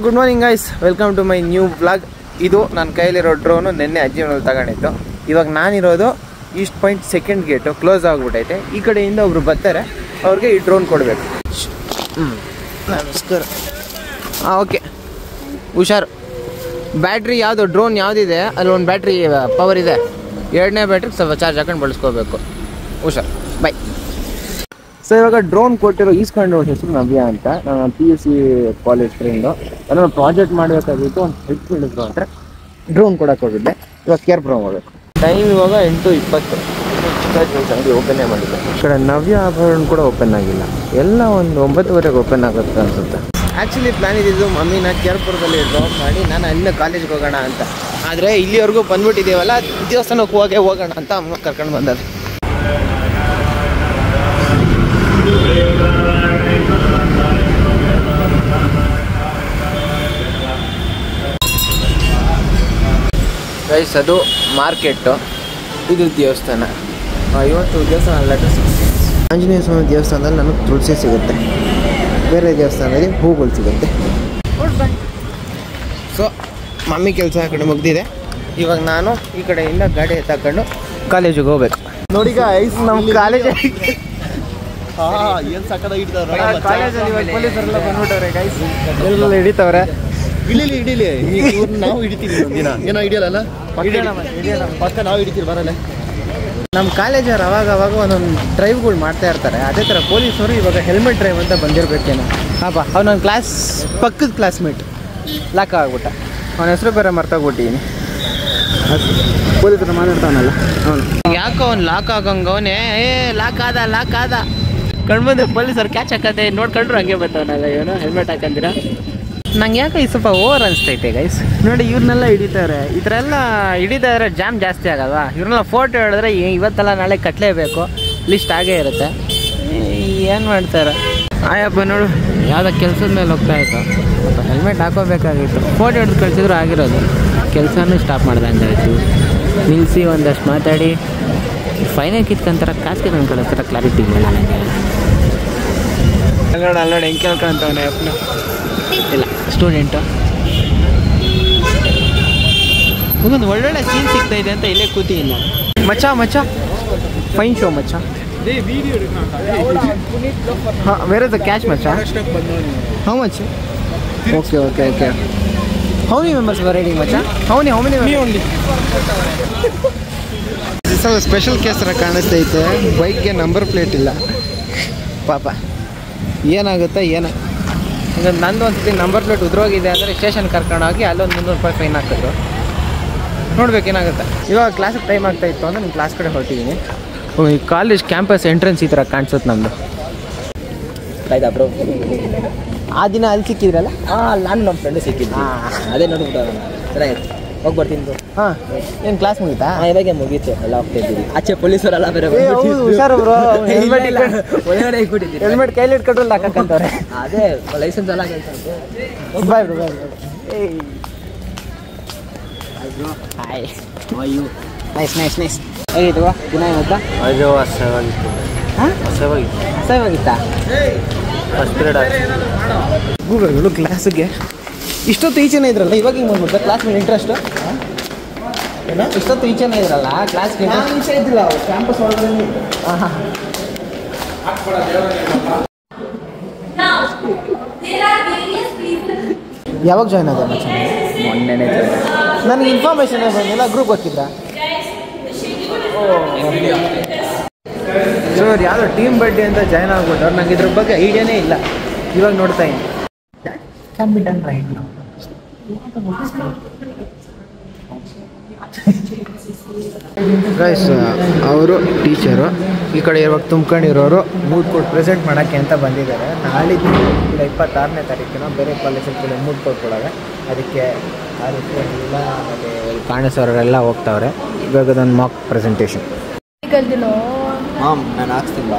Good morning guys, welcome to my new vlog. ಇದು ನನ್ನ ಕೈಲಿರೋ ಡ್ರೋನು ನಿನ್ನೆ ಅಜ್ಜಿ ಮನೇಲಿ ತಗೊಂಡಿತ್ತು. ಇವಾಗ ನಾನಿರೋದು east point second gate close ಆಗಿಬಿಟ್ಟೈತೆ. ಈ ಕಡೆಯಿಂದ ಒಬ್ರು ಬರ್ತಾರೆ, ಅವ್ರಿಗೆ ಈ ಡ್ರೋನ್ ಕೊಡಬೇಕು. ನಮಸ್ಕಾರ. ಓಕೆ, ಹುಷಾರು. ಬ್ಯಾಟ್ರಿ ಯಾವುದು ಡ್ರೋನ್ ಯಾವುದಿದೆ ಅಲ್ಲಿ ಒಂದು ಬ್ಯಾಟ್ರಿ ಪವರ್ ಇದೆ, ಎರಡನೇ ಬ್ಯಾಟ್ರಿಗೆ ಸ್ವಲ್ಪ ಚಾರ್ಜ್ ಹಾಕೊಂಡು ಬಳಸ್ಕೋಬೇಕು. ಹುಷಾರು, ಬೈ. ಸೊ ಇವಾಗ ಡ್ರೋನ್ ಕೊಟ್ಟಿರೋ ಈಸ್ಕೊಂಡು ಹೆಸರು ನವ್ಯ ಅಂತ, ನಾನು PUC ಕಾಲೇಜ್ ಫ್ರೆಂಡು. ನಾನು ಪ್ರಾಜೆಕ್ಟ್ ಮಾಡಬೇಕಾಗಿತ್ತು, ಒಂದು ಹೆಲ್ಪ್ ಹೇಳಿದ್ರು ಅಂದರೆ ಡ್ರೋನ್ ಕೊಡೋಕೆ ಹೋಗಿದ್ದೆ. ಇವಾಗ ಕೇರ್ ಪ್ರೋ ಮಾಡಬೇಕು. ಟೈಮ್ ಇವಾಗ 8:20. ಅಂಗಡಿ ಓಪನ್ನೇ ಮಾಡಿದ್ದೆ. ಈ ಕಡೆ ನವ್ಯ ಆಭರಣ ಕೂಡ ಓಪನ್ ಆಗಿಲ್ಲ, ಎಲ್ಲ ಒಂದು 9:30 ಓಪನ್ ಆಗುತ್ತೆ ಅನಿಸುತ್ತೆ. ಆ್ಯಕ್ಚುಲಿ ಪ್ಲ್ಯಾನ್ ಇದ್ದಿದ್ದು ಮಮ್ಮಿನ ಕೇರ್ಪುರದಲ್ಲಿ ಡ್ರಾಪ್ ಮಾಡಿ ನಾನು ಅಲ್ಲಿಂದ ಕಾಲೇಜ್ಗೆ ಹೋಗೋಣ ಅಂತ. ಆದರೆ ಇಲ್ಲಿವರೆಗೂ ಬಂದ್ಬಿಟ್ಟಿದ್ದೀವಲ್ಲ, ದೇವಸ್ಥಾನಕ್ಕೆ ಹೋಗೋಣ ಅಂತ ಅಮ್ಮ ಕರ್ಕೊಂಡು ಬಂದರು. ಗೈಸ್, ಅದು ಮಾರ್ಕೆಟ್ಟು, ಇದು ದೇವಸ್ಥಾನ. ಇವತ್ತು ದೇವಸ್ಥಾನ ಅಲ್ಲ, ಆಂಜನೇಯ ಸ್ವಾಮಿ ದೇವಸ್ಥಾನದಲ್ಲಿ ನನಗೆ ತುಳಸಿ ಸಿಗುತ್ತೆ, ಬೇರೆ ದೇವಸ್ಥಾನದಲ್ಲಿ ಹೂಗಳು ಸಿಗುತ್ತೆ. ಸೊ ಮಮ್ಮಿ ಕೆಲಸ ಆ ಕಡೆ ಮುಗ್ದಿದೆ. ಇವಾಗ ನಾನು ಈ ಕಡೆಯಿಂದ ಗಾಡಿ ತಗೊಂಡು ಕಾಲೇಜಿಗೆ ಹೋಗ್ಬೇಕು. ನೋಡಿ ಗೈಸ್, ನಮ್ಮ ಕಾಲೇಜ್ ಕಾಲೇಜಲ್ಲಿ ಇವಾಗ ಪೊಲೀಸರೆಲ್ಲ ಬಂದ್ಬಿಟ್ಟವ್ರೆ ಗೈಸ್, ಎಲ್ಲ ಹಿಡಿತವ್ರೆ. ಹಿಡೀಲಿ ನಾವು ಹಿಡಿತೀವಿ ದಿನ. ಏನೋ ಹಿಡಿಯಲ್ಲ, ಪಕ್ಕ ನಾವು ಹಿಡಿತೀವಿ ಬರಲ್ಲ. ನಮ್ಮ ಕಾಲೇಜವ್ರು ಅವಾಗ ಒಂದೊಂದು ಡ್ರೈವ್ಗಳು ಮಾಡ್ತಾ ಇರ್ತಾರೆ. ಅದೇ ಥರ ಪೊಲೀಸರು ಇವಾಗ ಹೆಲ್ಮೆಟ್ ಡ್ರೈವ್ ಅಂತ ಬಂದಿರಬೇಕೇನೋ. ಹಾಪ ಅವ್ನು ನನ್ನ ಪಕ್ಕದ ಕ್ಲಾಸ್ಮೇಟ್ ಲಾಕ್ ಆಗ್ಬಿಟ್ಟ. ಅವನ ಹೆಸರು ಬೇರೆ ಮರ್ತೋಗ್ಬಿಟ್ಟಿದ್ದೀನಿ. ಪೊಲೀಸರು ಮಾತಾಡ್ತಾವನಲ್ಲ ಅವನು. ಯಾಕೋ ಅವ್ನು ಲಾಕ್ ಆಗಂಗೆ ಅವನೇ ಲಾಕ್ ಆದ ಕಣ್ಬಂದು ಪೊಲೀಸರು ಕ್ಯಾಚ್ ಹಾಕತ್ತೆ. ನೋಡ್ಕೊಂಡ್ರು ಹಂಗೆ ಬರ್ತಾವನಲ್ಲ ಇವನು ಹೆಲ್ಮೆಟ್ ಹಾಕಂದಿರ. ನಂಗೆ ಯಾಕೆ ಈ ಸ್ವಲ್ಪ ಓವರ್ ಅನಿಸ್ತೈತೆ ಗೈಸ್. ನೋಡಿ ಇವ್ರನ್ನೆಲ್ಲ ಹಿಡಿತಾರೆ, ಈ ಥರ ಎಲ್ಲ ಹಿಡಿತಾ ಇದ್ರೆ ಜಾಮ್ ಜಾಸ್ತಿ ಆಗಲ್ವಾ? ಇವ್ರನ್ನೆಲ್ಲ ಫೋಟೋ ಹೇಳಿದ್ರೆ ಇವತ್ತೆಲ್ಲ ನಾಳೆ ಕಟ್ಟಲೇಬೇಕು, ಲಿಸ್ಟ್ ಆಗೇ ಇರುತ್ತೆ. ಏನು ಮಾಡ್ತಾರೆ? ಆಯಪ್ಪ ನೋಡು, ಯಾವುದೋ ಕೆಲಸದ ಮೇಲೆ ಹೋಗ್ತಾ ಇತ್ತು, ಸ್ವಲ್ಪ ಹೆಲ್ಮೆಟ್ ಹಾಕೋಬೇಕಾಗಿತ್ತು. ಫೋಟೋ ಹಿಡಿದು ಕಳಿಸಿದ್ರು ಆಗಿರೋದು. ಕೆಲಸನೂ ಸ್ಟಾಪ್ ಮಾಡ್ದಂಗೆ ಆಯಿತು. ನಿಲ್ಲಿಸಿ ಒಂದಷ್ಟು ಮಾತಾಡಿ ಫೈನಾಗಿ ಕಿತ್ಕೊಂತಾರೆ, ಕಾಸಿಗೆ ನನ್ನ ಕಳಿಸ್ತಾರೆ. ಕ್ಲಾರಿಟಿ ಇಲ್ಲ ನನಗೆ. ಅಲ್ಲೋಡಿ ಹೆಂಗೆ ಕೇಳ್ಕೊಂತವನೇ ಅಪ್ಪನ. ಇಲ್ಲ ಸ್ಟೂಡೆಂಟು ಒಂದು ಒಳ್ಳೊಳ್ಳೆ ಸೀನ್ ಸಿಗ್ತಾ ಇದೆ ಅಂತ ಇಲ್ಲೇ ಕೂತಿಲ್ಲ. ಮಚ್ಚ ಫೈನ್ ಶೋ ಮಚ್ಚ. ಹಾಂ, ವೇರ್ ಇಸ್ ದ ಕ್ಯಾಶ್ ಮಚ್ಚ? How much? Okay. How many members were riding ಮಚ್ಚ? How many only? ಸ್ವಲ್ಪ ಸ್ಪೆಷಲ್ ಕೇಸ್ ಥರ ಕಾಣಿಸ್ತೈತೆ. ಬೈಕ್ಗೆ ನಂಬರ್ ಪ್ಲೇಟ್ ಇಲ್ಲ ಪಾಪ. ಏನಾಗುತ್ತೆ ಏನೋ. ಈಗ ನಂದು ಒಂದ್ಸತಿ ನಂಬರ್ ಪ್ಲೇಟ್ ಉದ್ರೋಗಿದೆ ಅಂದರೆ ಸ್ಟೇಷನ್ ಕರ್ಕೊಂಡೋಗಿ ಅಲ್ಲೊಂದು 300 ರೂಪಾಯಿ ಫೈನ್ ಹಾಕಿದ್ರು. ನೋಡ್ಬೇಕೇನಾಗುತ್ತೆ. ಇವಾಗ ಕ್ಲಾಸಿಗೆ ಟೈಮ್ ಆಗ್ತಾ ಇತ್ತು ಅಂದರೆ ನಾನು ಕ್ಲಾಸ್ ಕಡೆ ಹೊರಟಿದ್ದೀನಿ. ಈ ಕಾಲೇಜ್ ಕ್ಯಾಂಪಸ್ ಎಂಟ್ರೆನ್ಸ್ ಈ ಥರ ಕಾಣಿಸುತ್ತೆ ನಮ್ಮದು. ಆಯ್ತಾ ಬ್ರೋ? ಆ ದಿನ ಅಲ್ಲಿ ಸಿಕ್ಕಿದ್ರಲ್ಲ, ನಾನು ನಮ್ಮ ಫ್ರೆಂಡು ಸಿಕ್ಕಿದ್ದೆ. ಅದೇ ನೋಡ್ಬಿಟ್ಟು ಚೆನ್ನಾಗಿತ್ತು. ಹೋಗಿ ಬರ್ತೀನಿ ಬ್ರೋ. ಹಾಂ, ಏನು ಕ್ಲಾಸ್ ಮುಗೀತಾ? ಇವಾಗೆ ಮುಗೀತು, ಎಲ್ಲ ಹೋಗ್ತಾ ಇದ್ದೀವಿ. ಆಚೆ ಪೊಲೀಸರೆಲ್ಲ ಬೇರೆ ಹುಷಾರು ಬ್ರೋ. ಹೆಲ್ಮೆಟ್ ಒಳಗಡೆ ಇಟ್ಬಿಟ್ಟಿದ್ದೀನಿ. ಹೆಲ್ಮೆಟ್ ಕೈಲಿ ಇಟ್ಕೊಂಡ್ರೆ ಹಾಕಂತವ್ರೆ. ಅದೇ ಲೈಸೆನ್ಸ್ ಎಲ್ಲ ಬಾಯ್ ಬ್ರೋ. Hi, nice. ಹೇಗಿತ್ತು ದಿನ ಇವತ್ತು? ಅದು ಅಸಹ್ಯವಾಗಿತ್ತಾ? ಫಸ್ಟ್ ಪೀರಿಯಡ್ ಗೂಗಲ್ಗಳು ಕ್ಲಾಸಿಗೆ ಇಷ್ಟೊತ್ತು ಈಚೆನೇ ಇದ್ರಲ್ಲ, ಇವಾಗ ಹಿಂಗೆ ಬಂದ್ಬಿಡ್ತಾ ಕ್ಲಾಸ್ ಮೇಲೆ ಇಂಟ್ರೆಸ್ಟ್? ಏನೋ ಇಷ್ಟೊತ್ತು ಈಚೆನೇ ಇದ್ರಲ್ಲ ಕ್ಲಾಸ್ಗೆ ಈಚೆ ಇದ್ದಿಲ್ಲ, ಕ್ಯಾಂಪಸ್ ಒಳಗಡೆ. ಹಾಂ. ಯಾವಾಗ ಜಾಯ್ನ್ ಆದ? ಮೊನ್ನೆನೇ ನನಗೆ ಇನ್ಫಾರ್ಮೇಷನ್ ಬಂದಿಲ್ಲ, ಗ್ರೂಪ್ ಹಾಕಿದ್ರ? ಸೊ ಯಾವುದೋ ಟೀಮ್ ಬಡ್ಡಿ ಅಂತ ಜಾಯ್ನ್ ಆಗ್ಬಿಟ್ಟು ನಂಗೆ ಇದ್ರ ಬಗ್ಗೆ ಐಡಿಯಾನೇ ಇಲ್ಲ. ಇವಾಗ ನೋಡ್ತಾ ಇದ್ದೀನಿ. Can be done right now. Guys, ಅವರು ಟೀಚರು ಈ ಕಡೆ ಇವಾಗ ತುಂಬ್ಕೊಂಡಿರೋರು ಮೂಡ್ ಕೋರ್ಟ್ ಪ್ರೆಸೆಂಟ್ ಮಾಡೋಕ್ಕೆ ಅಂತ ಬಂದಿದ್ದಾರೆ. ನಾಳಿದ್ದು 26ನೇ ತಾರೀಕಿನ ಬೇರೆ ಕಾಲೇಜಲ್ಲಿ ಕೂಡ ಮೂಡ್ ಕೋರ್ಟ್ ಕೊಡೋವೆ. ಅದಕ್ಕೆ ಆ ರೀತಿ ಎಲ್ಲ ಮತ್ತು ಕಾಣಿಸೋರೆಲ್ಲ ಹೋಗ್ತಾವ್ರೆ. ಇವಾಗ ಅದೊಂದು ಮಾಕ್ ಪ್ರೆಸೆಂಟೇಷನ್. ಹಾಂ, ನಾನು ಹಾಕ್ಸ್ತೀನಿ ಬಾ.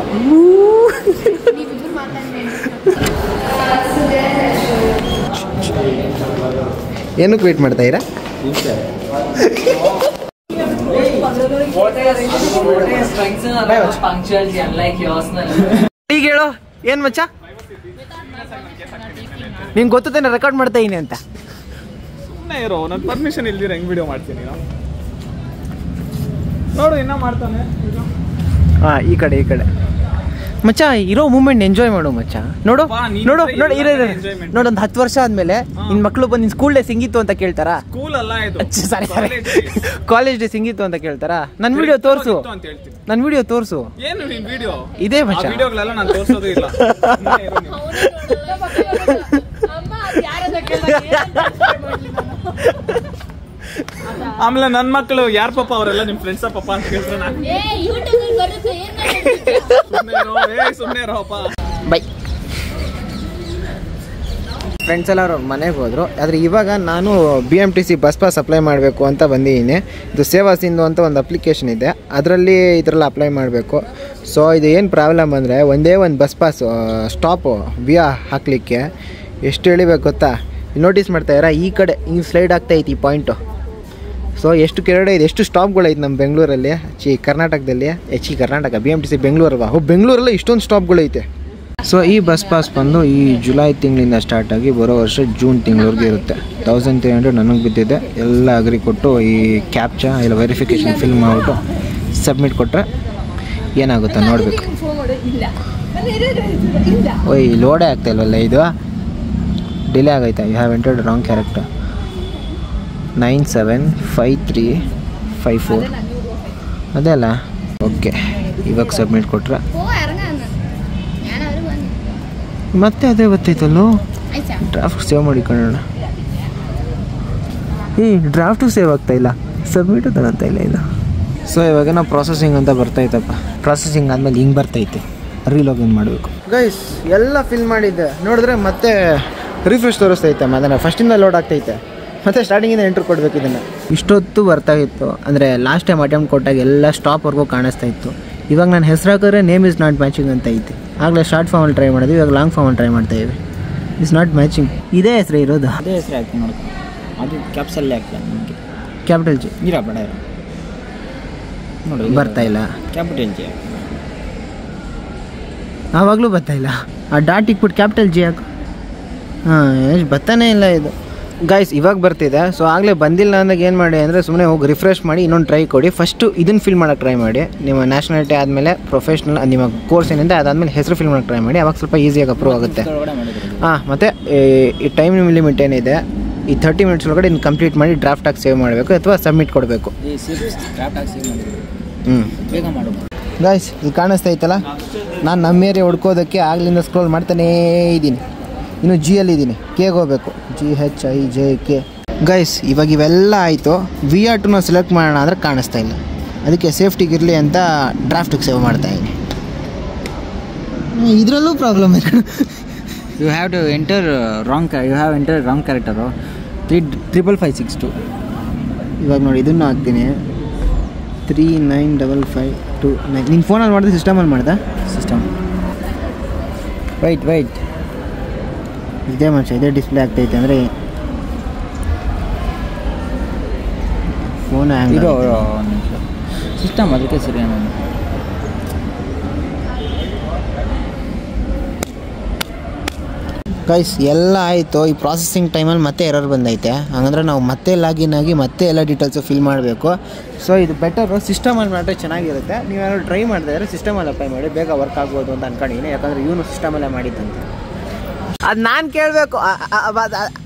ಏನಕ್ಕೆ ವೇಟ್ ಮಾಡ್ತಾ ಇರಾ? ಈಗ ಹೇಳೋ ಏನು ಮಚ್ಚ? ನಿಂಗೆ ಗೊತ್ತಾನೆ ರೆಕಾರ್ಡ್ ಮಾಡ್ತಾ ಇದೀನಿ ಅಂತ. ಸುಮ್ಮನೆ ಇರೋ, ನನ್ನ ಪರ್ಮಿಷನ್ ಇಲ್ದಿರ ಹೆಂಗ್ ವಿಡಿಯೋ ಮಾಡ್ತೀನಿ ನೋಡು. ಇನ್ನ ಮಾಡ್ತಾನೆ. ಹಾಂ, ಈ ಕಡೆ ಮಚ್ಚ ಇರೋ ಮೂಮೆಂಟ್ ಎಂಜಾಯ್ ಮಾಡು ಮಚ್ಚ. ನೋಡು ನೋಡು ನೋಡು ನೋಡು, ಒಂದು 10 ವರ್ಷ ಆದ್ಮೇಲೆ ನಿನ್ ಮಕ್ಳು ಬಂದು ನಿನ್ ಸ್ಕೂಲ್ ಡೇ ಸಿಂಗಿತ್ತು ಅಂತ ಕೇಳ್ತಾರ. ಸ್ಕೂಲ್ ಅಲ್ಲ ಇದು, ಸಾರಿ ಕಾಲೇಜ್ ಡೇ ಸಿಂಗಿತ್ತು ಅಂತ ಕೇಳ್ತಾರ. ನನ್ನ ವಿಡಿಯೋ ತೋರ್ಸು, ನನ್ನ ವಿಡಿಯೋ ತೋರ್ಸು. ಏನು ನಿನ್ ವಿಡಿಯೋ? ಇದೇ ಮಚ್ಚ, ವಿಡಿಯೋಗಳೆಲ್ಲ ನಾನು ತೋರ್ಸೋದು ಇಲ್ಲ. ಆಮೇಲೆ ನನ್ನ ಮಕ್ಕಳು ಯಾರ ಪಾಪ ಅವರೆಲ್ಲ ನಿಮ್ ಫ್ರೆಂಡ್ಸ್ ಪಾಪ ಅಂತ ಕೇಳ್ತಾರೆ. ನಾನು ಸುಮ್ಮನೆ ಇರೋಪ್ಪ. ಬೈ. ಫ್ರೆಂಡ್ಸ್ ಎಲ್ಲ ಅವ್ರ ಮನೆಗೆ ಹೋದ್ರು. ಆದರೆ ಇವಾಗ ನಾನು BMTC ಬಸ್ ಪಾಸ್ ಅಪ್ಲೈ ಮಾಡಬೇಕು ಅಂತ ಬಂದಿದ್ದೀನಿ. ಇದು ಸೇವಾ ಸಿಂಧು ಅಂತ ಒಂದು ಅಪ್ಲಿಕೇಶನ್ ಇದೆ, ಅದರಲ್ಲಿ ಇದರಲ್ಲಿ ಅಪ್ಲೈ ಮಾಡಬೇಕು. ಸೊ ಇದು ಏನು ಪ್ರಾಬ್ಲಮ್ ಅಂದರೆ, ಒಂದೇ ಒಂದು ಬಸ್ ಪಾಸ್ ಸ್ಟಾಪು ವಿಯಾ ಹಾಕಲಿಕ್ಕೆ ಎಷ್ಟು ಎಳಿಬೇಕು ಗೊತ್ತಾ? ನೋಟಿಸ್ ಮಾಡ್ತಾಯಿರಾ, ಈ ಕಡೆ ಹಿಂಗೆ ಸ್ಲೈಡ್ ಆಗ್ತಾಯಿತ್ತು ಈ ಪಾಯಿಂಟು. ಸೊ ಎಷ್ಟು ಕೆರಡೆ ಇದೆ, ಎಷ್ಟು ಸ್ಟಾಪ್ಗಳೈತೆ ನಮ್ಮ ಬೆಂಗಳೂರಲ್ಲಿ, ಕರ್ನಾಟಕದಲ್ಲಿ. ಕರ್ನಾಟಕ BMTC ಬೆಂಗಳೂರಲ್ವಾ? ಬೆಂಗಳೂರಲ್ಲಿ ಇಷ್ಟೊಂದು ಸ್ಟಾಪ್ಗಳೈತೆ. ಸೊ ಈ ಬಸ್ ಪಾಸ್ ಬಂದು ಈ ಜುಲೈ ತಿಂಗಳಿಂದ ಸ್ಟಾರ್ಟ್ ಆಗಿ ಬರೋ ವರ್ಷ ಜೂನ್ ತಿಂಗಳವರೆಗೆ ಇರುತ್ತೆ. 1300 ನನಗೆ ಬಿದ್ದಿದೆ. ಎಲ್ಲ ಅಗ್ರಿ ಕೊಟ್ಟು ಈ ಕ್ಯಾಪ್ಚಾ ಇಲ್ಲ ವೆರಿಫಿಕೇಷನ್ ಫಿಲ್ ಮಾಡಿಬಿಟ್ಟು ಸಬ್ಮಿಟ್ ಕೊಟ್ಟರೆ ಏನಾಗುತ್ತೆ ನೋಡಬೇಕು. ಓಯ್ ಲೋಡೇ ಆಗ್ತಾಯಿಲ್ವಲ್ಲ, ಇದು ಡಿಲೇ ಆಗೈತೆ. You have entered wrong character. 975354 ಅದೇ ಅಲ್ಲ. ಓಕೆ, ಇವಾಗ ಸಬ್ಮಿಟ್ ಕೊಟ್ರೆ ಮತ್ತೆ ಅದೇ ಗೊತ್ತೈತಲ್ಲೋ. ಡ್ರಾಫ್ಟ್ ಸೇವ್ ಮಾಡಿ ಕಣೋಣ. ಡ್ರಾಫ್ಟು ಸೇವ್ ಆಗ್ತಾಯಿಲ್ಲ, ಸಬ್ಮಿಟು ತಗೊಂತ ಇಲ್ಲ ಇದು. ಸೊ ಇವಾಗ ನಾವು ಪ್ರೊಸೆಸಿಂಗ್ ಅಂತ ಬರ್ತೈತಪ್ಪ. ಪ್ರೊಸೆಸಿಂಗ್ ಆದಮೇಲೆ ಹಿಂಗೆ ಬರ್ತೈತೆ, ರೀಲಾಗಿನ್ ಮಾಡಬೇಕು. ಗೈಸ್ ಎಲ್ಲ ಫಿಲ್ ಮಾಡಿದ್ದೆ, ನೋಡಿದ್ರೆ ಮತ್ತೆ ರಿಫ್ರೆಶ್ ತೋರಿಸ್ತೈತೆ. ಅದನ್ನು ಫಸ್ಟಿಂದ ಲೋಡ್ ಆಗ್ತೈತೆ, ಮತ್ತು ಸ್ಟಾರ್ಟಿಂಗಿಂದ ಎಂಟ್ರ್ ಕೊಡಬೇಕು. ಇದನ್ನು ಇಷ್ಟೊತ್ತು ಬರ್ತಾಯಿತ್ತು ಅಂದರೆ ಲಾಸ್ಟ್ ಟೈಮ್ ಅಟೆಂಪ್ಟ್ ಕೊಟ್ಟಾಗ ಎಲ್ಲ ಸ್ಟಾಪ್ವರೆಗೂ ಕಾಣಿಸ್ತಾ ಇತ್ತು. ಇವಾಗ ನಾನು ಹೆಸರು ಹಾಕಿದ್ರೆ ನೇಮ್ ಇಸ್ ನಾಟ್ ಮ್ಯಾಚಿಂಗ್ ಅಂತ ಐತಿ. ಆಗಲೇ ಶಾರ್ಟ್ ಫಾರ್ಮಲ್ಲಿ ಟ್ರೈ ಮಾಡಿದ್ವಿ, ಇವಾಗ ಲಾಂಗ್ ಫಾರ್ಮಲ್ಲಿ ಟ್ರೈ ಮಾಡ್ತಾಯಿದ್ವಿ. Is not matching. ಇದೇ ಹೆಸರು ಇರೋದು, ಅದೇ ಹೆಸರು ಹಾಕ್ತೀನಿ ನೋಡ್ಕೊ. ಅದು ಕ್ಯಾಪ್ಸಲ್ಲೇ ಹಾಕ್ತಾನೆ ನಿಮಗೆ. ಕ್ಯಾಪಿಟಲ್ ಜಿ ನೀರಾ ಬೇಡ ನೋಡಿ, ಬರ್ತಾಯಿಲ್ಲ. ಕ್ಯಾಪಿಟಲ್ ಜಿ ಆವಾಗಲೂ ಬರ್ತಾಯಿಲ್ಲ. ಆ ಡಾಟ್ ಇಕ್ಬಿಟ್ಟು ಕ್ಯಾಪಿಟಲ್ ಜಿ ಹಾಕು. ಹಾಂ, ಎಷ್ಟು ಬರ್ತಾನೇ ಇಲ್ಲ ಇದು. ಗೈಸ್ ಇವಾಗ ಬರ್ತಿದೆ. ಸೊ ಆಗಲೇ ಬಂದಿಲ್ಲ ಅಂದಾಗ ಏನು ಮಾಡಿ ಅಂದರೆ, ಸುಮ್ಮನೆ ಹೋಗಿ ರಿಫ್ರೆಶ್ ಮಾಡಿ ಇನ್ನೊಂದು ಟ್ರೈ ಕೊಡಿ. ಫಸ್ಟು ಇದನ್ನು ಫಿಲ್ ಮಾಡೋಕ್ಕೆ ಟ್ರೈ ಮಾಡಿ. ನಿಮ್ಮ ನ್ಯಾಷನಾಲಿಟಿ ಆದಮೇಲೆ ಪ್ರೊಫೆಷ್ನಲ್ ನಿಮ್ಮ ಕೋರ್ಸ್ ಏನಿದೆ ಅದಾದಮೇಲೆ ಹೆಸರು ಫಿಲ್ ಮಾಡೋಕ್ಕೆ ಟ್ರೈ ಮಾಡಿ. ಅವಾಗ ಸ್ವಲ್ಪ ಈಸಿಯಾಗಿ ಅಪ್ರೂವ್ ಆಗುತ್ತೆ. ಹಾಂ, ಮತ್ತು ಈ ಟೈಮ್ ಲಿಮಿಟ್ ಏನಿದೆ, ಈ 30 ಮಿನಿಟ್ಸ್ ಒಳಗಡೆ ಇನ್ನು ಕಂಪ್ಲೀಟ್ ಮಾಡಿ ಡ್ರಾಫ್ಟಾಗಿ ಸೇವ್ ಮಾಡಬೇಕು ಅಥವಾ ಸಬ್ಮಿಟ್ ಕೊಡಬೇಕು. ಬೇಗ ಮಾಡು ಗೈಸ್. ಇಲ್ಲಿ ಕಾಣಿಸ್ತಾ ಇತ್ತಲ್ಲ, ನಾನು ನಮ್ಮ ಏರಿಯಾ ಹುಡ್ಕೋದಕ್ಕೆ ಆಗ್ಲಿಂದ ಸ್ಕ್ರೋಲ್ ಮಾಡ್ತಾನೇ ಇದ್ದೀನಿ. ಇನ್ನು ಜಿಯಲ್ಲಿದ್ದೀನಿ, ಕೆಗೆ ಹೋಗಬೇಕು. GHIJK. ಗೈಸ್ ಇವಾಗ ಇವೆಲ್ಲ ಆಯಿತು. VR2ನ ಸೆಲೆಕ್ಟ್ ಮಾಡೋಣ ಅಂದರೆ ಕಾಣಿಸ್ತಾ ಇಲ್ಲ. ಅದಕ್ಕೆ ಸೇಫ್ಟಿಗಿರಲಿ ಅಂತ ಡ್ರಾಫ್ಟಿಗೆ ಸೇವ್ ಮಾಡ್ತಾಯಿದ್ದೀನಿ. ಇದರಲ್ಲೂ ಪ್ರಾಬ್ಲಮ್ ಇದೆ. You have to enter wrong character 35562. ಇವಾಗ ನೋಡಿ ಇದನ್ನು ಹಾಕ್ತೀನಿ. 395529. ನಿನ್ನ ಫೋನಲ್ಲಿ ಮಾಡಿದೆ ಸಿಸ್ಟಮಲ್ಲಿ ಮಾಡ್ದೆ? ಸಿಸ್ಟಮ್. ವೈಟ್ ಇದೇ ಮನುಷ್ಯ, ಇದೇ ಡಿಸ್ಪ್ಲೇ ಆಗ್ತೈತೆ ಅಂದರೆ ಫೋನ್ ಹ್ಯಾಂಗ್ ಇದು ಸಿಸ್ಟಮ್, ಅದಕ್ಕೆ ಸರಿ. ನಾನು ಗೈಸ್ ಎಲ್ಲ ಆಯಿತು. ಈ ಪ್ರಾಸೆಸಿಂಗ್ ಟೈಮಲ್ಲಿ ಮತ್ತೆ ಎರರ್ ಬಂದೈತೆ. ಹಾಗಂದ್ರೆ ನಾವು ಮತ್ತೆ ಲಾಗಿನ್ ಆಗಿ ಮತ್ತೆ ಎಲ್ಲ ಡೀಟೇಲ್ಸು ಫಿಲ್ ಮಾಡಬೇಕು. ಸೊ ಇದು ಬೆಟರು, ಸಿಸ್ಟಮಲ್ಲಿ ಮಾಡಿದ್ರೆ ಚೆನ್ನಾಗಿರುತ್ತೆ. ನೀವೇನಾದ್ರು ಟ್ರೈ ಮಾಡಿದ್ರೆ ಸಿಸ್ಟಮಲ್ಲಿ ಅಪ್ಲೈ ಮಾಡಿ, ಬೇಗ ವರ್ಕ್ ಆಗ್ಬೋದು ಅಂತ ಅನ್ಕೊಂಡಿದ್ದೀನಿ. ಯಾಕಂದರೆ ಇವನು ಸಿಸ್ಟಮಲ್ಲೇ ಮಾಡಿದ್ದಂತೆ. ಅದು ನಾನು ಕೇಳಬೇಕು,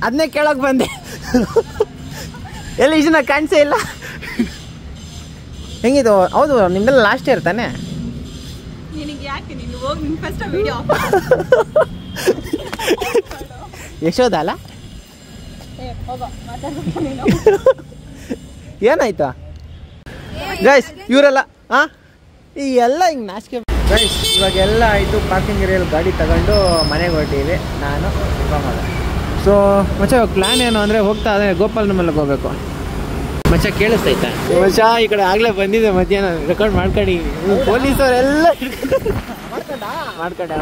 ಅದನ್ನೇ ಕೇಳೋಕೆ ಬಂದೆ. ಎಲ್ಲಿ ಇಷ್ಟ ಕಾಣಿಸೇ ಇಲ್ಲ. ಹೆಂಗಿದು? ಹೌದು, ನಿಮ್ದೆಲ್ಲ ಲಾಸ್ಟ್ ಇಯರ್ ತಾನೆ? ಯಶೋದ ಅಲ್ಲ? ಏನಾಯ್ತಾ ಗೈಸ್? ಇವರೆಲ್ಲ ಹಾಂ ಈ ಎಲ್ಲ ಹಿಂಗೆ ನಾಚಿಕೆ. ಗೈಸ್ ಇವಾಗೆಲ್ಲ ಆಯಿತು. ಪಾರ್ಕಿಂಗ್ ಏರಿಯಲ್ಲಿ ಗಾಡಿ ತಗೊಂಡು ಮನೆಗೆ ಹೊರಟೀವಿ ನಾನು ಮಾಡ. ಸೊ ಮಚ್ಚ ಪ್ಲ್ಯಾನ್ ಏನು ಅಂದರೆ, ಹೋಗ್ತಾ ಅದೇ ಗೋಪಾಲನ ಮೇಲೆ ಹೋಗ್ಬೇಕು. ಮಚ್ಚ ಕೇಳಿಸ್ತೈತೆ ಮಚ್ಚ? ಈ ಕಡೆ ಆಗಲೇ ಬಂದಿದೆ ಮಧ್ಯಾಹ್ನ, ರೆಕಾರ್ಡ್ ಮಾಡ್ಕೊಂಡು. ಪೊಲೀಸವರೆಲ್ಲ ಮಾಡ್ಕೊಂಡೆ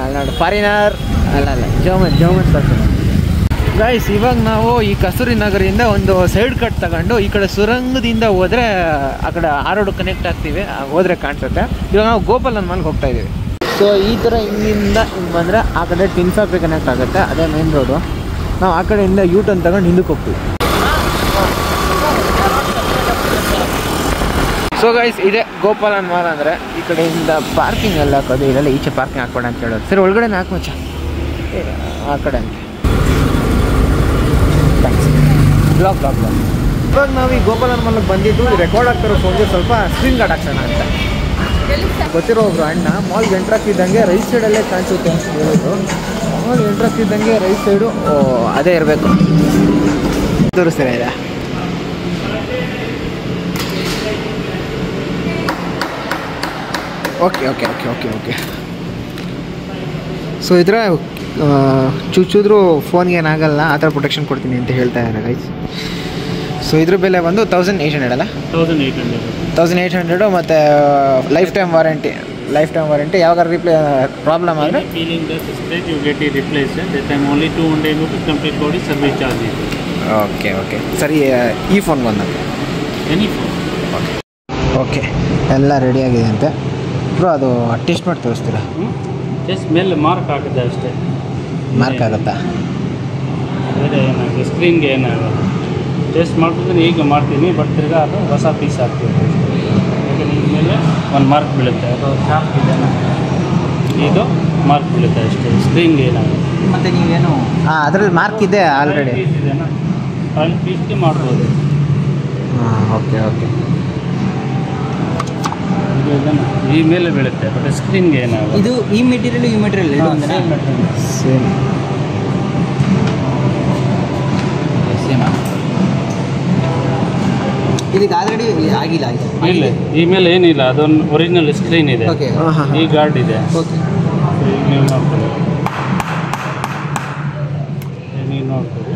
ಅಲ್ನಾಡು ಫಾರಿನರ್ ಅಲ್ಲ ಜರ್ಮನ್ ಪರ್ಸನ್. ಗೈಸ್ ಇವಾಗ ನಾವು ಈ ಕಸ್ತೂರಿ ನಗರಿಂದ ಒಂದು ಸೈಡ್ ಕಟ್ ತಗೊಂಡು ಈ ಕಡೆ ಸುರಂಗದಿಂದ ಹೋದರೆ ಆ ಕಡೆ ಆ ರೋಡ್ ಕನೆಕ್ಟ್ ಆಗ್ತೀವಿ, ಹೋದರೆ ಕಾಣಿಸುತ್ತೆ. ಇವಾಗ ನಾವು ಗೋಪಾಲನ ಮನೆಗೆ ಹೋಗ್ತಾ ಇದ್ದೀವಿ. ಸೊ ಈ ಥರ ಹಿಂಗಿಂದ ಹಿಂಗೆ ಬಂದರೆ ಆ ಕಡೆ ಟಿನ್ ಫ್ಯಾಕ್ಟ್ರಿ ಕನೆಕ್ಟ್ ಆಗುತ್ತೆ, ಅದೇ ಮೇನ್ ರೋಡು. ನಾವು ಆ ಕಡೆಯಿಂದ ಟರ್ನ್ ತಗೊಂಡು ಹಿಂದಕ್ಕೆ ಹೋಗ್ತೀವಿ. ಸೊ ಗೈಸ್, ಇದೇ ಗೋಪಾಲನ್ ಮಾಲ್ ಅಂದರೆ ಈ ಕಡೆಯಿಂದ ಪಾರ್ಕಿಂಗ್ ಎಲ್ಲ ಹಾಕೋದು, ಇದೆಲ್ಲ ಈಚೆ ಪಾರ್ಕಿಂಗ್ ಹಾಕ್ಬೇಡ ಅಂತ ಹೇಳೋದು. ಸರಿ, ಒಳಗಡೆ ಹಾಕಿ ಮಚ್ಚ, ಆ ಕಡೆ ಅಂತ ಥ್ಯಾಂಕ್ಸ್. ಬ್ಲಾಕ್. ಇವಾಗ ನಾವು ಈ ಗೋಪಾಲನ್ ಮಾಲ್ಗೆ ಬಂದಿದ್ದು ರೆಕಾರ್ಡ್ ಆಗ್ತಿರೋ ಫೋನ್ಗೆ ಸ್ವಲ್ಪ ಸ್ಕ್ರೀನ್ ಗಾರ್ಡ್ ಹಾಕ್ಸೋಣ ಅಂತ. ಗೊತ್ತಿರೋ ಒಬ್ರು ಅಣ್ಣ ಮಾಲ್ಗೆ ಎಂಟ್ರಾಗ್ತಿದ್ದಂಗೆ ರೈಟ್ ಸೈಡಲ್ಲೇ ಕಾಣಿಸುತ್ತೆ ಅಂತ ಹೇಳಿದ್ರು. ಮಾಲ್ಗೆ ಎಂಟ್ರಾಗ್ತಿದ್ದಂಗೆ ರೈಟ್ ಸೈಡು ಅದೇ ಇರಬೇಕು. ತೋರಿಸ್ತೀರಾ ಇದೆ? ಓಕೆ. ಸೊ ಇದ್ರ ಚುಚ್ಚಿದ್ರು ಫೋನ್ಗೆ ಏನಾಗಲ್ಲ, ಆ ಥರ ಪ್ರೊಟೆಕ್ಷನ್ ಕೊಡ್ತೀನಿ ಅಂತ ಹೇಳ್ತಾ ಇದ್ದಾರೆ ಗೈಸ್. ಸೊ ಇದ್ರ ಬೆಲೆ ಬಂದು 1800 ಅಲ್ಲ? 1800 ಮತ್ತು ಲೈಫ್ ಟೈಮ್ ವಾರಂಟಿ. ಯಾವಾಗ ಪ್ರಾಬ್ಲಮ್ ಆದರೆ ಓಕೆ. ಸರಿ, ಈ ಫೋನ್ ಬಂದ ಓಕೆ, ಎಲ್ಲ ರೆಡಿಯಾಗಿದೆ ಅಂತೆ ಬ್ರೋ. ಅದು ಟೆಸ್ಟ್ ಮಾಡಿ ತೋರಿಸ್ತೀರಾ? ಜಸ್ಟ್ ಮೇಲೆ ಮಾರ್ಕ್ ಆಗುತ್ತೆ ಅಷ್ಟೇ. ಮಾರ್ಕ್ ಆಗುತ್ತಾ? ಬೇರೆ ಏನಾಗುತ್ತೆ, ಸ್ಕ್ರೀನ್ಗೆ ಏನಾಗಲ್ಲ. ಟೆಸ್ಟ್ ಮಾಡ್ತಿದ್ರೆ ಈಗ ಮಾಡ್ತೀನಿ, ಬಟ್ ತಿರ್ಗಾ ಅದು ಹೊಸ ಪೀಸ್ ಹಾಕ್ತೀವಿ. ಯಾಕಂದರೆ ಮೇಲೆ ಒಂದು ಮಾರ್ಕ್ ಬೀಳುತ್ತೆ, ಅದು ಶಾರ್ಪ್ ಇದೆ, ಇದು ಮಾರ್ಕ್ ಬೀಳುತ್ತೆ ಅಷ್ಟೇ, ಸ್ಕ್ರೀನ್ಗೆ ಏನಾಗುತ್ತೆ. ಮತ್ತು ನೀವೇನು ಅದರಲ್ಲಿ ಮಾರ್ಕ್ ಇದೆ ಆಲ್ರೆಡಿ. ಪೀಸ್ ಇದೆನಾ, ಫ್ರಂಟ್ ಪೀಸ್ಗೆ ಮಾಡ್ಬೋದು. ಓಕೆ. ಈ ಮೇಲೆ ಬೀಳುತ್ತೆ, ಬಟ್ ಸ್ಕ್ರೀನ್ಗೆ ಏನಾಗುತ್ತೆ. ಇದು ಈ ಮೆಟೀರಿಯಲ್ ಸೇಮ್. ಇದಕ್ಕೆ ಆಲ್ರೆಡಿ ಆಗಿಲ್ಲ. ಇಲ್ಲ, ಈ ಮೇಲೆ ಏನಿಲ್ಲ, ಅದೊಂದು ಒರಿಜಿನಲ್ ಸ್ಕ್ರೀನ್ ಇದೆ, ಈ ಗಾರ್ಡ್ ಇದೆ. ಓಕೆ, ನೀವು ನೋಡ್ಕೊಳ್ಳಿ, ನೀವು ನೋಡ್ಕೊಳ್ಳಿ.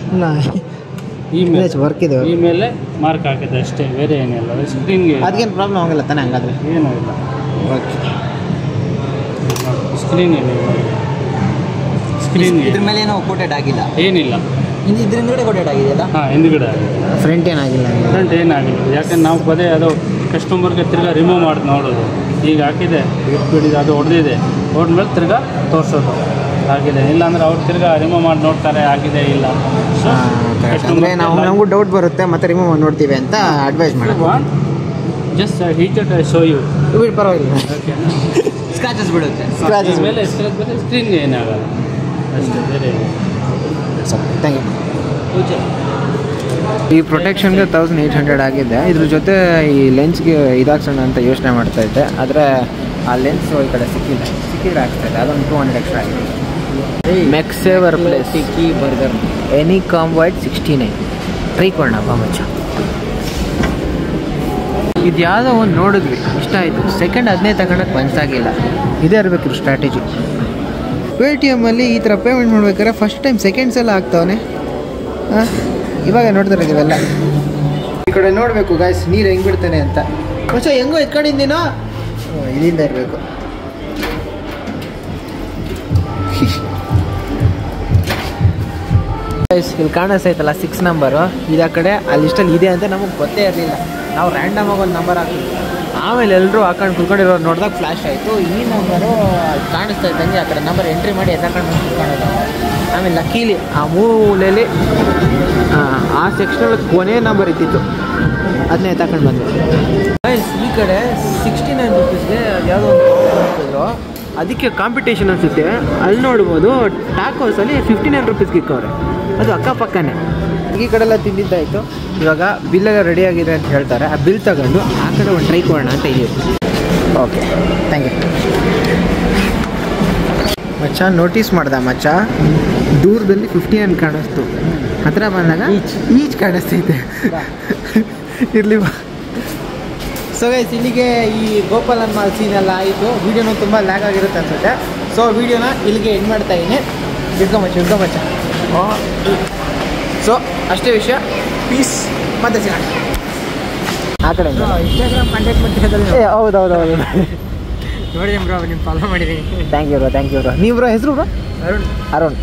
ವರ್ಕ್ ಇದೆ, ಈ ಮೇಲೆ ಮಾರ್ಕ್ ಹಾಕಿದೆ ಅಷ್ಟೇ, ಬೇರೆ ಏನಿಲ್ಲ. ಸ್ಕ್ರೀನ್ಗೆ ಅದಕ್ಕೇನು ಪ್ರಾಬ್ಲಮ್ ಆಗಲ್ಲ ತಾನೆ? ಹಂಗಾದ್ರೆ ಏನೂ ಇಲ್ಲ. ಓಕೆ. ಸ್ಕ್ರೀನ್ ಏನಿಲ್ಲ, ಸ್ಕ್ರೀನ್ ಇದ್ರ ಮೇಲೆ ಏನೋ ಕೋಟೆಡ್ ಆಗಿಲ್ಲ, ಏನಿಲ್ಲ. ಇದ್ರ ಹಿಂದ್ಗಡೆ ಕೋಟೆಡ್ ಆಗಿದೆಯಲ್ಲ? ಹಾಂ, ಹಿಂದ್ಗಡೆ ಆಗಿದೆ. ಫ್ರಂಟ್ ಏನಾಗಿಲ್ಲ? ಫ್ರಂಟ್ ಏನಾಗಿಲ್ಲ, ಯಾಕಂದ್ರೆ ನಾವು ಪದೇ ಅದು ಕಸ್ಟಮರ್ಗೆ ತಿರ್ಗಾ ರಿಮೂವ್ ಮಾಡಿ ನೋಡೋದು. ಈಗ ಹಾಕಿದೆ, ಬಿಟ್ಟಿದೆ, ಅದು ಹೊಡೆದಿದೆ, ಹೊಡೆದ್ಮೇಲೆ ತಿರ್ಗಾ ತೋರಿಸೋದು ಆಗಿದೆ. ಇಲ್ಲಾಂದ್ರೆ ಅವ್ರು ತಿರ್ಗಾ ರಿಮೂವ್ ಮಾಡಿ ನೋಡ್ತಾರೆ ಆಗಿದೆ ಇಲ್ಲ. ಸೊ ಅಂದರೆ ನಮಗೂ ಡೌಟ್ ಬರುತ್ತೆ, ಮತ್ತೆ ರಿಮೂವ್ ಮಾಡಿ ನೋಡ್ತೀವಿ ಅಂತ ಅಡ್ವೈಸ್ ಮಾಡಿ. ಜಸ್ಟ್ ಹೀಟೆಡ್ ಶೋ ಯು, ಪರವಾಗಿಲ್ಲ. ಸ್ಕ್ರಾಚಸ್ ಬಿಡುತ್ತೆ. ಸ್ಕ್ರಾಚಸ್ ಮೇಲೆ ಸ್ಕ್ರೀನ್ಗೆ ಏನಾಗಲ್ಲ ಅಷ್ಟೇ, ಬೇರೆ ಥ್ಯಾಂಕ್ ಯು. ಈ ಪ್ರೊಟೆಕ್ಷನ್ಗೆ 1800 ಆಗಿದೆ. ಇದ್ರ ಜೊತೆ ಈ ಲೆನ್ಸ್ಗೆ ಇದಾಕ್ಸೋಣ ಅಂತ ಯೋಚನೆ ಮಾಡ್ತಾ ಇದ್ದೆ, ಆದರೆ ಆ ಲೆನ್ಸ್ ಈ ಕಡೆ ಸಿಕ್ಕಿದ್ರೆ ಆಗ್ತಾ ಇದೆ. ಅದೊಂದು 200 ಎಕ್ಸ್ಟ್ರಾ ಆಗಿದೆ. ಮೆಕ್ಸೇವರ್ ಪ್ಲೇಸ್ ಟಿಕ್ಕಿ ಬರ್ಗರ್ ಎನಿ ಕಾಂಬೈಟ್ 69 ಟ್ರೈ ಕೊಡೋಣ ಮಚ್ಚ. ಇದು ಯಾವುದೋ ಒಂದು ನೋಡಿದ್ವಿ, ಇಷ್ಟ ಆಯಿತು, ಸೆಕೆಂಡ್ ಅದನ್ನೇ ತಗೊಳಕ್ಕೆ ಮನಸ್ಸಾಗಿಲ್ಲ. ಇದೇ ಇರಬೇಕು ಸ್ಟ್ರಾಟಜಿ. ಪೇಟಿಎಮ್ಮಲ್ಲಿ ಈ ಥರ ಪೇಮೆಂಟ್ ಮಾಡ್ಬೇಕಾದ್ರೆ ಫಸ್ಟ್ ಟೈಮ್ ಸೆಕೆಂಡ್ಸ್ ಎಲ್ಲ ಆಗ್ತಾವನೆ. ಇವಾಗ ನೋಡ್ತಾರೆ ಇವೆಲ್ಲ. ಈ ಕಡೆ ನೋಡಬೇಕು ಗಾಯ್ಸ್, ನೀರು ಹೆಂಗೆ ಬಿಡ್ತಾನೆ ಅಂತ. ಮಚ್ಚ ಹೆಂಗೋ ಎತ್ಕೊಂಡಿದ್ದೀನೋ, ಇಲ್ಲಿಂದ ಇರಬೇಕು. ಇಲ್ಲಿ ಕಾಣಿಸ್ತೈತಲ್ಲ 6 ನಂಬರು, ಇದು ಕಡೆ ಆ ಲಿಸ್ಟಲ್ಲಿ ಇದೆ ಅಂತ ನಮಗೆ ಗೊತ್ತೇ ಇರಲಿಲ್ಲ. ನಾವು ರ್ಯಾಂಡಮಾಗಿ ಒಂದು ನಂಬರ್ ಹಾಕಿದ್ವಿ, ಆಮೇಲೆ ಎಲ್ಲರೂ ಹಾಕೊಂಡು ಕುತ್ಕೊಂಡಿರೋರು ನೋಡಿದಾಗ ಫ್ಲ್ಯಾಶ್ ಆಯಿತು. ಈ ನಂಬರು ಕಾಣಿಸ್ತಾ ಇದ್ದಂಗೆ ಆ ಕಡೆ ನಂಬರ್ ಎಂಟ್ರಿ ಮಾಡಿ ಎತ್ತಾಕೊಂಡು ಕುತ್ಕೊಳ್ಳೋದು. ಆಮೇಲೆ ಲಕ್ಕೀಲಿ ಆ ಮೂಲೆಯಲ್ಲಿ ಆ ಸೆಕ್ಷನಲ್ಲಿ ಕೊನೆ ನಂಬರ್ ಇದ್ದಿತ್ತು, ಅದನ್ನೇ ಎತ್ತಾಕೊಂಡು ಬಂದು. ಈ ಕಡೆ 69 ರುಪೀಸ್ಗೆ ಯಾವುದೋ ಒಂದು ಹಾಕಿದ್ರು, ಅದಕ್ಕೆ ಕಾಂಪಿಟೇಷನ್ ಅನಿಸುತ್ತೆ. ಅಲ್ಲಿ ನೋಡ್ಬೋದು ಟಾಕೋಸಲ್ಲಿ 59 ರುಪೀಸ್ಗೆ ಇಕ್ಕವ್ರೆ, ಅದು ಅಕ್ಕಪಕ್ಕನೇ. ಈ ಕಡೆ ಎಲ್ಲ ತಿಂದಿದ್ದಾಯಿತು. ಇವಾಗ ಬಿಲ್ಲೆಲ್ಲ ರೆಡಿಯಾಗಿದೆ ಅಂತ ಹೇಳ್ತಾರೆ. ಆ ಬಿಲ್ ತಗೊಂಡು ಆ ಕಡೆ ಒಂದು ಟ್ರೈ ಕೊಡೋಣ ಅಂತ ಇದೀವಿ. ಓಕೆ, ಥ್ಯಾಂಕ್ ಯು ಮಚ್ಚ. ನೋಟಿಸ್ ಮಾಡ್ದ ಮಚ್ಚ, ದೂರದಲ್ಲಿ 59 ಕಾಣಿಸ್ತು, ಹತ್ರ ಬಂದಾಗ ಈಚ್ ಕಾಣಿಸ್ತೈತೆ. ಇರಲಿ. ಸೊ ಗೈಸ್, ಇಲ್ಲಿಗೆ ಈ ಗೋಪಾಲನ್ ಮಾಲ್ ಸೀನೆಲ್ಲ ಆಯಿತು. ವೀಡಿಯೋನು ತುಂಬ ಲ್ಯಾಗ್ ಆಗಿರುತ್ತೆ ಅನ್ಸುತ್ತೆ. ಸೊ ವೀಡಿಯೋನ ಇಲ್ಲಿಗೆ ಎಂಡ್ ಮಾಡ್ತಾ ಇದ್ದೀನಿ. ಇಡ್ಕೊಂಬಚ್ಚ. ಸೊ ಅಷ್ಟೇ ವಿಷಯ. ಪೀಸ್, ಮತ್ತೆ ಸಿಗೋಣ. ಆ ಕಡೆ ಇನ್ಸ್ಟಾಗ್ರಾಮ್ ಕಾಂಟ್ಯಾಕ್ಟ್ ಮಾಡ್ತಿರೋದ್ರಲ್ಲಿ ಹೌದು ನೋಡಿದ್ದೀನಿ ಬ್ರೋ, ನಿಮ್ಮ ಫಾಲೋ ಮಾಡಿದ್ದೀನಿ. Thank you bro. ನೀವು ಬ್ರೋ ಹೆಸರು bro? Arun.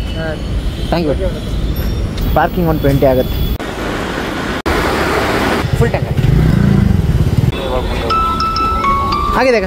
Thank you. Parking ಒಂದು 20 ಆಗುತ್ತೆ. ಫುಲ್ ಟ್ಯಾಂಕ್ ಆಗಿದೆ.